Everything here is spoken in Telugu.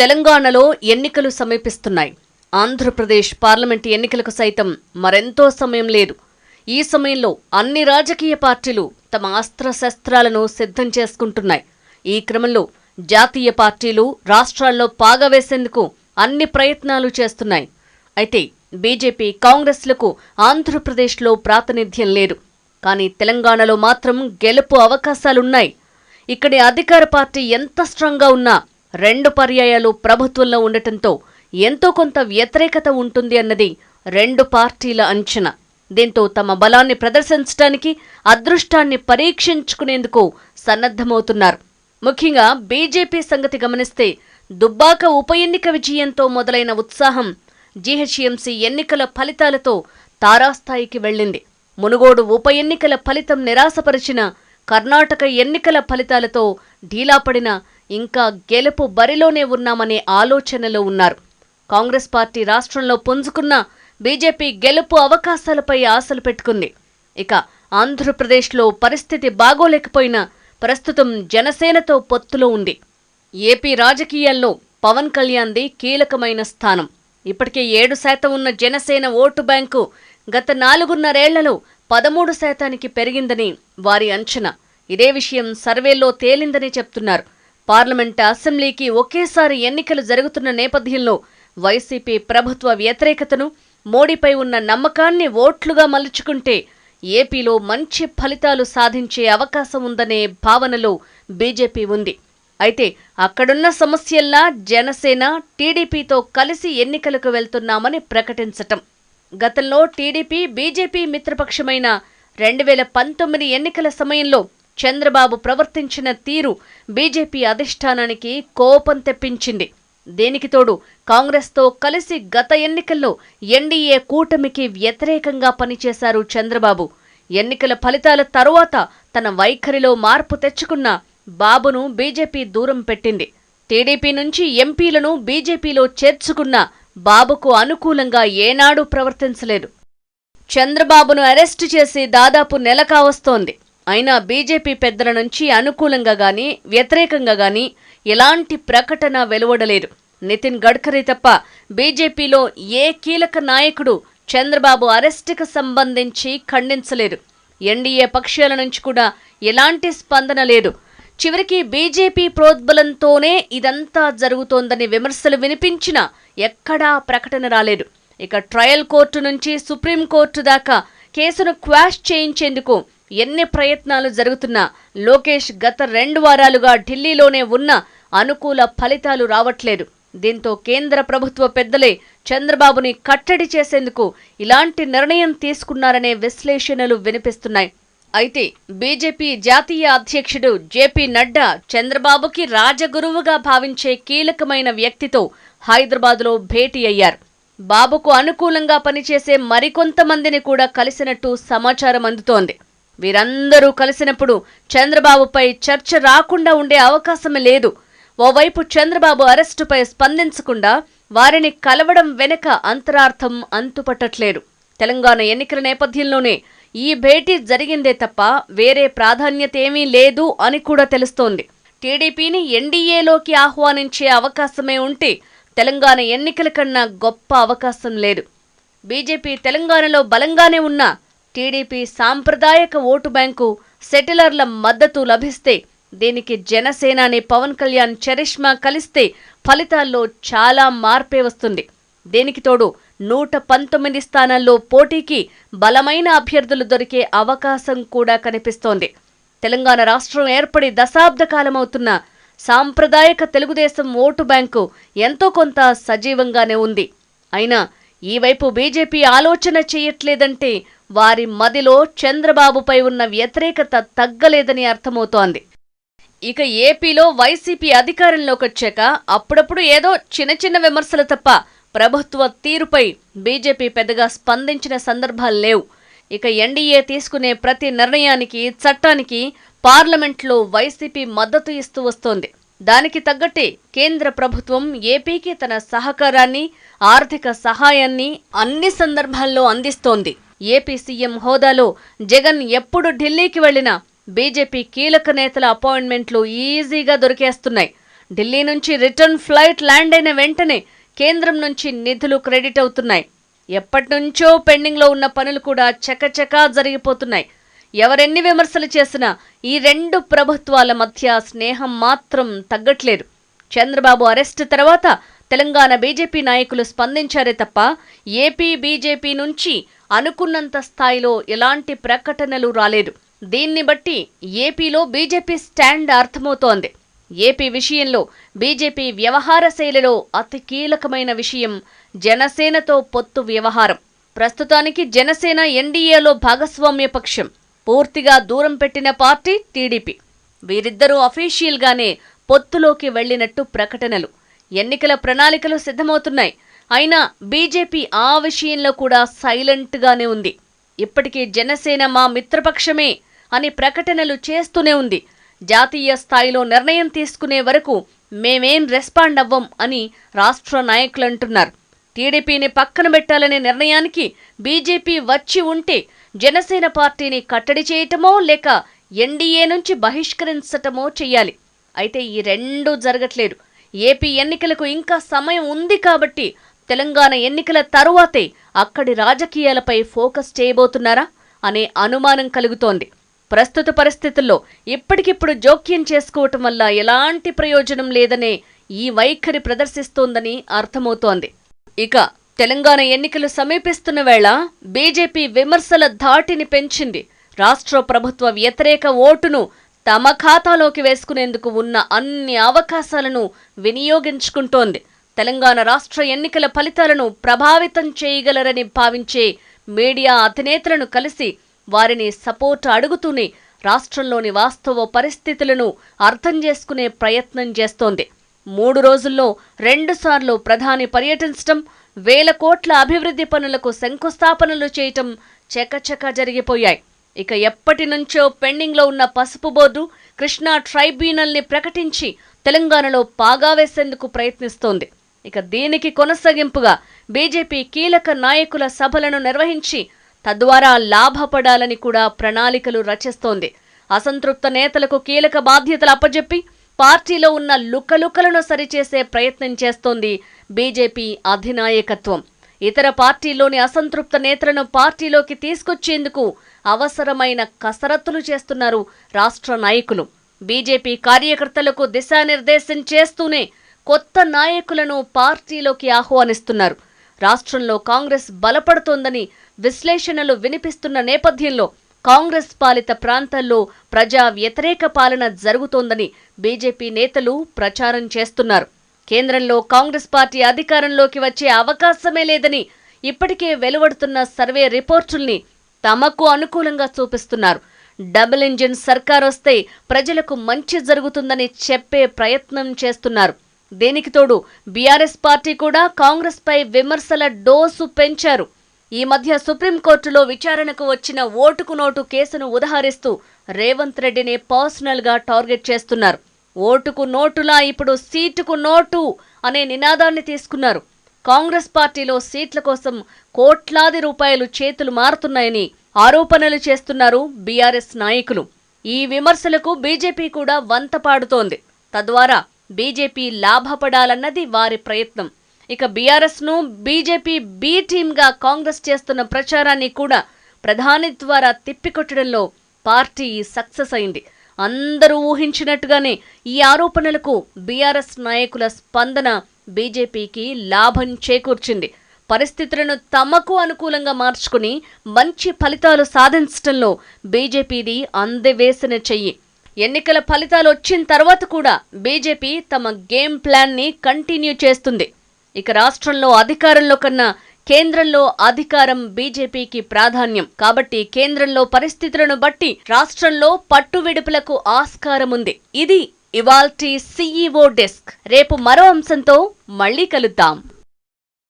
తెలంగాణలో ఎన్నికలు సమీపిస్తున్నాయి. ఆంధ్రప్రదేశ్ పార్లమెంటు ఎన్నికలకు సైతం మరెంతో సమయం లేదు. ఈ సమయంలో అన్ని రాజకీయ పార్టీలు తమ అస్త్రశస్త్రాలను సిద్ధం చేసుకుంటున్నాయి. ఈ క్రమంలో జాతీయ పార్టీలు రాష్ట్రాల్లో పాగా వేసేందుకు అన్ని ప్రయత్నాలు చేస్తున్నాయి. అయితే బీజేపీ, కాంగ్రెస్లకు ఆంధ్రప్రదేశ్లో ప్రాతినిధ్యం లేదు. కానీ తెలంగాణలో మాత్రం గెలుపు అవకాశాలున్నాయి. ఇక్కడి అధికార పార్టీ ఎంత స్ట్రాంగ్గా ఉన్నా 2 పర్యాయాలు ప్రభుత్వంలో ఉండటంతో ఎంతో కొంత వ్యతిరేకత ఉంటుంది అన్నది 2 పార్టీల అంచనా. దీంతో తమ బలాన్ని ప్రదర్శించడానికి, అదృష్టాన్ని పరీక్షించుకునేందుకు సన్నద్ధమవుతున్నారు. ముఖ్యంగా బీజేపీ సంగతి గమనిస్తే దుబ్బాక ఉప ఎన్నిక విజయంతో మొదలైన ఉత్సాహం జీహెచ్ఎంసీ ఎన్నికల ఫలితాలతో తారాస్థాయికి వెళ్లింది. మునుగోడు ఉప ఎన్నికల ఫలితం నిరాశపరిచిన, కర్ణాటక ఎన్నికల ఫలితాలతో ఢీలాపడిన, ఇంకా గెలుపు బరిలోనే ఉన్నామనే ఆలోచనలో ఉన్నారు. కాంగ్రెస్ పార్టీ రాష్ట్రంలో పుంజుకున్న బీజేపీ గెలుపు అవకాశాలపై ఆశలు పెట్టుకుంది. ఇక ఆంధ్రప్రదేశ్లో పరిస్థితి బాగోలేకపోయినా ప్రస్తుతం జనసేనతో పొత్తులో ఉంది. ఏపీ రాజకీయాల్లో పవన్ కళ్యాణ్ది కీలకమైన స్థానం. ఇప్పటికే 7% ఉన్న జనసేన ఓటు బ్యాంకు గత 4.5 ఏళ్లలో 13%కి పెరిగిందని వారి అంచనా. ఇదే విషయం సర్వేల్లో తేలిందని చెప్తున్నారు. పార్లమెంట్, అసెంబ్లీకి ఒకేసారి ఎన్నికలు జరుగుతున్న నేపథ్యంలో వైసీపీ ప్రభుత్వ వ్యతిరేకతను, మోడీపై ఉన్న నమ్మకాన్ని ఓట్లుగా మలుచుకుంటే ఏపీలో మంచి ఫలితాలు సాధించే అవకాశం ఉందనే భావనలో బీజేపీ ఉంది. అయితే అక్కడున్న సమస్యల్లా జనసేన, టీడీపీతో కలిసి ఎన్నికలకు వెళ్తున్నామని ప్రకటించటం. గతంలో టీడీపీ, బీజేపీ మిత్రపక్షమైన 2019 ఎన్నికల సమయంలో చంద్రబాబు ప్రవర్తించిన తీరు బీజేపీ అధిష్టానానికి కోపం తెప్పించింది. దీనికి తోడు కాంగ్రెస్తో కలిసి గత ఎన్నికల్లో ఎన్డీఏ కూటమికి వ్యతిరేకంగా పనిచేశారు చంద్రబాబు. ఎన్నికల ఫలితాల తరువాత తన వైఖరిలో మార్పు తెచ్చుకున్న బాబును బీజేపీ దూరం పెట్టింది. టీడీపీ నుంచి ఎంపీలను బీజేపీలో చేర్చుకున్న బాబుకు అనుకూలంగా ఏనాడూ ప్రవర్తించలేదు. చంద్రబాబును అరెస్టు చేసి దాదాపు నెల కావస్తోంది. అయినా బీజేపీ పెద్దల నుంచి అనుకూలంగా గానీ, వ్యతిరేకంగా గానీ ఎలాంటి ప్రకటన వెలువడలేదు. నితిన్ గడ్కరీ తప్ప బీజేపీలో ఏ కీలక నాయకుడు చంద్రబాబు అరెస్టుకు సంబంధించి ఖండించలేదు. ఎన్డీఏ పక్షాల నుంచి కూడా ఎలాంటి స్పందన లేదు. చివరికి బీజేపీ ప్రోద్బలంతోనే ఇదంతా జరుగుతోందని విమర్శలు వినిపించినా ఎక్కడా ప్రకటన రాలేదు. ఇక ట్రయల్ కోర్టు నుంచి సుప్రీంకోర్టు దాకా కేసును క్వాష్ చేయించేందుకు ఎన్ని ప్రయత్నాలు జరుగుతున్నా లోకేష్ గత 2 వారాలుగా ఢిల్లీలోనే ఉన్న అనుకూల ఫలితాలు రావట్లేదు. దీంతో కేంద్ర ప్రభుత్వ పెద్దలే చంద్రబాబుని కట్టడి చేసేందుకు ఇలాంటి నిర్ణయం తీసుకున్నారనే విశ్లేషణలు వినిపిస్తున్నాయి. అయితే బీజేపీ జాతీయ అధ్యక్షుడు జేపీ నడ్డా చంద్రబాబుకి రాజగురువుగా భావించే కీలకమైన వ్యక్తితో హైదరాబాద్లో భేటీ అయ్యారు. బాబుకు అనుకూలంగా పనిచేసే మరికొంతమందిని కూడా కలిసినట్టు సమాచారం అందుతోంది. వీరందరూ కలిసినప్పుడు చంద్రబాబుపై చర్చ రాకుండా ఉండే అవకాశమే లేదు. ఓవైపు చంద్రబాబు అరెస్టుపై స్పందించకుండా వారిని కలవడం వెనుక అంతరార్థం అంతుపట్టట్లేదు. తెలంగాణ ఎన్నికల నేపథ్యంలోనే ఈ భేటీ జరిగిందే తప్ప వేరే ప్రాధాన్యత ఏమీ లేదు అని కూడా తెలుస్తోంది. టీడీపీని ఎన్డీఏలోకి ఆహ్వానించే అవకాశమే ఉంటే తెలంగాణ ఎన్నికల కన్నా గొప్ప అవకాశం లేదు. బీజేపీ తెలంగాణలో బలంగానే ఉన్నా టీడీపీ సాంప్రదాయక ఓటు బ్యాంకు, సెటిలర్ల మద్దతు లభిస్తే, దీనికి జనసేనాని పవన్ కళ్యాణ్ చరిష్మా కలిస్తే ఫలితాల్లో చాలా మార్పే వస్తుంది. దీనికి తోడు 119 స్థానాల్లో పోటీకి బలమైన అభ్యర్థులు దొరికే అవకాశం కూడా కనిపిస్తోంది. తెలంగాణ రాష్ట్రం ఏర్పడి దశాబ్ద కాలమవుతున్న సాంప్రదాయక తెలుగుదేశం ఓటు బ్యాంకు ఎంతో కొంత సజీవంగానే ఉంది. అయినా ఈ వైపు బీజేపీ ఆలోచన చేయట్లేదంటే వారి మదిలో చంద్రబాబుపై ఉన్న వ్యతిరేకత తగ్గలేదని అర్థమవుతోంది. ఇక ఏపీలో వైసీపీ అధికారంలోకొచ్చాక అప్పుడప్పుడు ఏదో చిన్న విమర్శలు తప్ప ప్రభుత్వ తీరుపై బీజేపీ పెద్దగా స్పందించిన సందర్భాలు లేవు. ఇక ఎన్డీఏ తీసుకునే ప్రతి నిర్ణయానికి, చట్టానికి పార్లమెంట్లో వైసీపీ మద్దతు ఇస్తూ వస్తోంది. దానికి తగ్గట్టే కేంద్ర ప్రభుత్వం ఏపీకి తన సహకారాన్ని, ఆర్థిక సహాయాన్ని అన్ని సందర్భాల్లో అందిస్తోంది. ఏపీ సీఎం హోదాలో జగన్ ఎప్పుడు ఢిల్లీకి వెళ్లినా బీజేపీ కీలక నేతల అపాయింట్మెంట్లు ఈజీగా దొరికేస్తున్నాయి. ఢిల్లీ నుంచి రిటర్న్ ఫ్లైట్ ల్యాండ్ అయిన వెంటనే కేంద్రం నుంచి నిధులు క్రెడిట్ అవుతున్నాయి. ఎప్పటినుంచో పెండింగ్లో ఉన్న పనులు కూడా చకచకా జరిగిపోతున్నాయి. ఎవరెన్ని విమర్శలు చేసినా ఈ రెండు ప్రభుత్వాల మధ్య స్నేహం మాత్రం తగ్గట్లేదు. చంద్రబాబు అరెస్టు తర్వాత తెలంగాణ బీజేపీ నాయకులు స్పందించారే తప్ప ఏపీ బీజేపీ నుంచి అనుకున్నంత స్థాయిలో ఎలాంటి ప్రకటనలు రాలేదు. దీన్ని బట్టి ఏపీలో బీజేపీ స్టాండ్ అర్థమవుతోంది. ఏపీ విషయంలో బీజేపీ వ్యవహార శైలిలో అతి కీలకమైన విషయం జనసేనతో పొత్తు వ్యవహారం. ప్రస్తుతానికి జనసేన ఎన్డీఏలో భాగస్వామ్య పక్షం. పూర్తిగా దూరం పెట్టిన పార్టీ టీడీపీ. వీరిద్దరూ అఫీషియల్గానే పొత్తులోకి వెళ్లినట్టు ప్రకటనలు. ఎన్నికల ప్రణాళికలు సిద్ధమవుతున్నాయి. అయినా బీజేపీ ఆ విషయంలో కూడా సైలెంట్గానే ఉంది. ఇప్పటికీ జనసేన మా మిత్రపక్షమే అని ప్రకటనలు చేస్తూనే ఉంది. జాతీయ స్థాయిలో నిర్ణయం తీసుకునే వరకు మేమేం రెస్పాండ్ అవ్వం అని రాష్ట్ర నాయకులు అంటున్నారు. టీడీపీని పక్కన పెట్టాలనే నిర్ణయానికి బీజేపీ వచ్చి ఉంటే జనసేన పార్టీని కట్టడి చేయటమో లేక ఎన్డీఏ నుంచి బహిష్కరించటమో చెయ్యాలి. అయితే ఈ రెండూ జరగట్లేదు. ఏపీ ఎన్నికలకు ఇంకా సమయం ఉంది కాబట్టి తెలంగాణ ఎన్నికల తరువాతే అక్కడి రాజకీయాలపై ఫోకస్ చేయబోతున్నారా అనే అనుమానం కలుగుతోంది. ప్రస్తుత పరిస్థితుల్లో ఇప్పటికిప్పుడు జోక్యం చేసుకోవటం వల్ల ఎలాంటి ప్రయోజనం లేదనే ఈ వైఖరి ప్రదర్శిస్తోందని అర్థమవుతోంది. ఇక తెలంగాణ ఎన్నికలు సమీపిస్తున్న వేళ బీజేపీ విమర్శల ధాటిని పెంచింది. రాష్ట్ర ప్రభుత్వ వ్యతిరేక ఓటును తమ ఖాతాలోకి వేసుకునేందుకు ఉన్న అన్ని అవకాశాలను వినియోగించుకుంటోంది. తెలంగాణ రాష్ట్ర ఎన్నికల ఫలితాలను ప్రభావితం చేయగలరని భావించే మీడియా అధినేతలను కలిసి వారిని సపోర్ట్ అడుగుతూనే రాష్ట్రంలోని వాస్తవ పరిస్థితులను అర్థం చేసుకునే ప్రయత్నం చేస్తోంది. 3 రోజుల్లో 2 సార్లు ప్రధాని పర్యటించడం, వేల కోట్ల అభివృద్ధి పనులకు శంకుస్థాపనలు చేయటం చకచక జరిగిపోయాయి. ఇక ఎప్పటి నుంచో పెండింగ్లో ఉన్న పసుపు బోర్డు, కృష్ణా ట్రైబ్యునల్ని ప్రకటించి తెలంగాణలో పాగా వేసేందుకు ప్రయత్నిస్తోంది. ఇక దీనికి కొనసాగింపుగా బీజేపీ కీలక నాయకుల సభలను నిర్వహించి తద్వారా లాభపడాలని కూడా ప్రణాళికలు రచిస్తోంది. అసంతృప్త నేతలకు కీలక బాధ్యతలు అప్పజెప్పి పార్టీలో ఉన్న లుకలుకలను సరిచేసే ప్రయత్నం చేస్తోంది బీజేపీ అధినాయకత్వం. ఇతర పార్టీలోని అసంతృప్త నేతలను పార్టీలోకి తీసుకొచ్చేందుకు అవసరమైన కసరత్తులు చేస్తున్నారు రాష్ట్ర నాయకులు. బీజేపీ కార్యకర్తలకు దిశానిర్దేశం చేస్తూనే కొత్త నాయకులను పార్టీలోకి ఆహ్వానిస్తున్నారు. రాష్ట్రంలో కాంగ్రెస్ బలపడుతోందని విశ్లేషణలు వినిపిస్తున్న నేపథ్యంలో కాంగ్రెస్ పాలిత ప్రాంతాల్లో ప్రజా వ్యతిరేక పాలన జరుగుతోందని బీజేపీ నేతలు ప్రచారం చేస్తున్నారు. కేంద్రంలో కాంగ్రెస్ పార్టీ అధికారంలోకి వచ్చే అవకాశమే లేదని ఇప్పటికే వెలువడుతున్న సర్వే రిపోర్టుల్ని తమకు అనుకూలంగా చూపిస్తున్నారు. డబుల్ ఇంజిన్ సర్కార్ వస్తే ప్రజలకు మంచి జరుగుతుందని చెప్పే ప్రయత్నం చేస్తున్నారు. దీనికి తోడు బీఆర్ఎస్ పార్టీ కూడా కాంగ్రెస్ పై విమర్శల డోసు పెంచారు. ఈ మధ్య సుప్రీంకోర్టులో విచారణకు వచ్చిన ఓటుకు నోటు కేసును ఉదహరిస్తూ రేవంత్ రెడ్డిని పర్సనల్ గా టార్గెట్ చేస్తున్నారు. ఓటుకు నోటులా ఇప్పుడు సీటుకు నోటు అనే నినాదాన్ని తీసుకున్నారు. కాంగ్రెస్ పార్టీలో సీట్ల కోసం కోట్లాది రూపాయలు చేతులు మారుతున్నాయని ఆరోపణలు చేస్తున్నారు బీఆర్ఎస్ నాయకులు. ఈ విమర్శలకు బీజేపీ కూడా వంత పాడుతోంది. తద్వారా బీజేపీ లాభపడాలన్నది వారి ప్రయత్నం. ఇక బీఆర్ఎస్ ను బీజేపీ బీ టీమ్గా కాంగ్రెస్ చేస్తున్న ప్రచారాన్ని కూడా ప్రధాని ద్వారా తిప్పికొట్టడంలో పార్టీ సక్సెస్ అయింది. అందరూ ఊహించినట్టుగానే ఈ ఆరోపణలకు బీఆర్ఎస్ నాయకుల స్పందన బీజేపీకి లాభం చేకూర్చింది. పరిస్థితులను తమకు అనుకూలంగా మార్చుకుని మంచి ఫలితాలు సాధించడంలో బీజేపీది అందవేసిన చెయ్యి. ఎన్నికల ఫలితాలు వచ్చిన తర్వాత కూడా బీజేపీ తమ గేమ్ ప్లాన్ ని కంటిన్యూ చేస్తుంది. ఇక రాష్ట్రంలో అధికారంలో కన్నా కేంద్రంలో అధికారం బీజేపీకి ప్రాధాన్యం కాబట్టి కేంద్రంలో పరిస్థితులను బట్టి రాష్ట్రంలో పట్టువిడుపులకు ఆస్కారం ఉంది. ఇది ఇవాల్టి CEO డెస్క్. రేపు మరో అంశంతో మళ్ళీ కలుద్దాం.